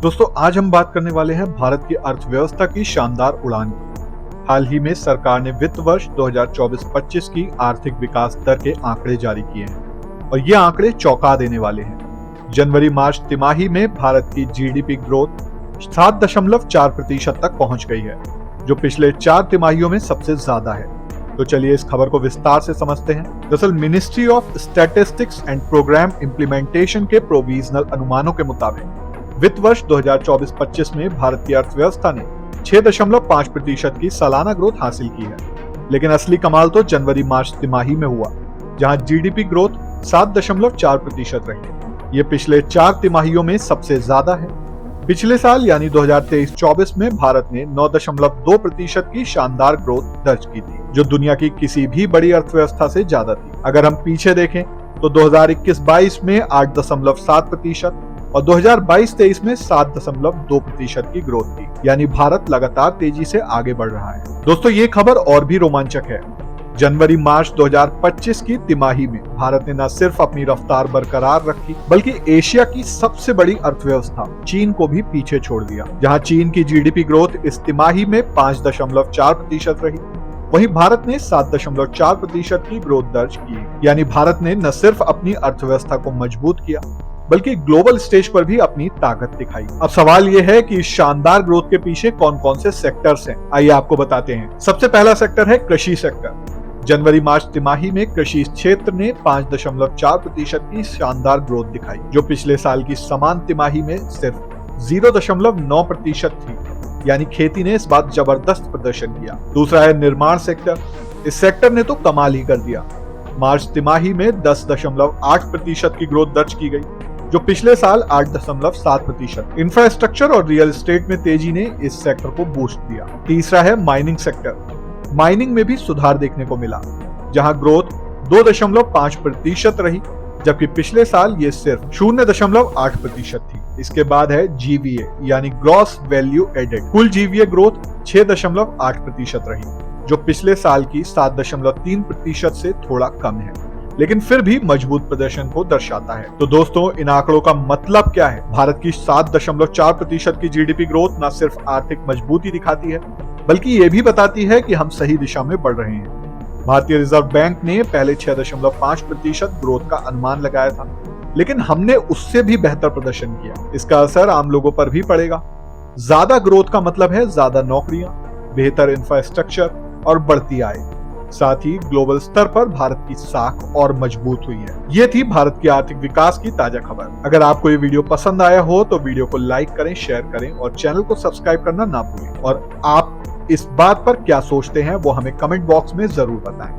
दोस्तों आज हम बात करने वाले हैं भारत की अर्थव्यवस्था की शानदार उड़ान की। हाल ही में सरकार ने वित्त वर्ष 2024-25 की आर्थिक विकास दर के आंकड़े जारी किए हैं और ये आंकड़े चौंका देने वाले हैं। जनवरी मार्च तिमाही में भारत की जीडीपी ग्रोथ 7.4% तक पहुंच गई है, जो पिछले 4 तिमाहियों में सबसे ज्यादा है। तो चलिए इस खबर को विस्तार से समझते हैं। दरअसल ministry of statistics and programme implementation के प्रोविजनल अनुमानों के मुताबिक वित्त वर्ष 2024-25 में भारत की अर्थव्यवस्था ने 6.5% की सालाना ग्रोथ हासिल की है। लेकिन असली कमाल तो जनवरी मार्च तिमाही में हुआ, जहां जीडीपी ग्रोथ 7.4% रही। ये पिछले 4 तिमाहियों में सबसे ज्यादा है। पिछले साल यानी 2023-24 में भारत ने 9.2% की शानदार ग्रोथ दर्ज की थी, जो दुनिया की किसी भी बड़ी अर्थव्यवस्था से ज्यादा थी। अगर हम पीछे देखें तो 2021-22 में 8.7% और 2022-23 में 7.2% की ग्रोथ थी, यानी भारत लगातार तेजी से आगे बढ़ रहा है। दोस्तों ये खबर और भी रोमांचक है। जनवरी मार्च 2025 की तिमाही में भारत ने न सिर्फ अपनी रफ्तार बरकरार रखी, बल्कि एशिया की सबसे बड़ी अर्थव्यवस्था चीन को भी पीछे छोड़ दिया। जहां चीन की जीडीपी ग्रोथ इस तिमाही में 5.4% रही, वहीं भारत ने 7.4% की ग्रोथ दर्ज की। यानी भारत ने न सिर्फ अपनी अर्थव्यवस्था को मजबूत किया, बल्कि ग्लोबल स्टेज पर भी अपनी ताकत दिखाई। अब सवाल यह है कि इस शानदार ग्रोथ के पीछे कौन कौन से सेक्टर्स हैं। आइए आपको बताते हैं। सबसे पहला सेक्टर है कृषि सेक्टर। जनवरी मार्च तिमाही में कृषि क्षेत्र ने 5.4% की शानदार ग्रोथ दिखाई, जो पिछले साल की समान तिमाही में सिर्फ 0.9% थी। यानी खेती ने इस बार जबरदस्त प्रदर्शन किया। दूसरा है निर्माण सेक्टर। इस सेक्टर ने तो कमाल ही कर दिया। मार्च तिमाही में 10.8% की ग्रोथ दर्ज की गई, जो पिछले साल 8.7%। इंफ्रास्ट्रक्चर और रियल एस्टेट में तेजी ने इस सेक्टर को बूस्ट दिया। तीसरा है माइनिंग सेक्टर। माइनिंग में भी सुधार देखने को मिला, जहां ग्रोथ 2.5% रही, जबकि पिछले साल ये सिर्फ 0.8% थी। इसके बाद है जीवीए यानी ग्रॉस वैल्यू एडेड। कुल जीवीए ग्रोथ 6.8% रही, जो पिछले साल की 7.3% से थोड़ा कम है, लेकिन फिर भी मजबूत प्रदर्शन को दर्शाता है। तो दोस्तों इन आंकड़ों का मतलब क्या है? भारत की 7.4% की जीडीपी ग्रोथ न सिर्फ आर्थिक मजबूती दिखाती है, बल्कि ये भी बताती है कि हम सही दिशा में बढ़ रहे हैं। भारतीय रिजर्व बैंक ने पहले 6.5% ग्रोथ का अनुमान लगाया था, लेकिन हमने उससे भी बेहतर प्रदर्शन किया। इसका असर आम लोगों पर भी पड़ेगा। ज्यादा ग्रोथ का मतलब है ज्यादा नौकरियां, बेहतर इंफ्रास्ट्रक्चर और बढ़ती आय। साथ ही ग्लोबल स्तर पर भारत की साख और मजबूत हुई है। ये थी भारत की आर्थिक विकास की ताजा खबर। अगर आपको ये वीडियो पसंद आया हो तो वीडियो को लाइक करें, शेयर करें और चैनल को सब्सक्राइब करना ना भूलें। और आप इस बात पर क्या सोचते हैं वो हमें कमेंट बॉक्स में जरूर बताएं।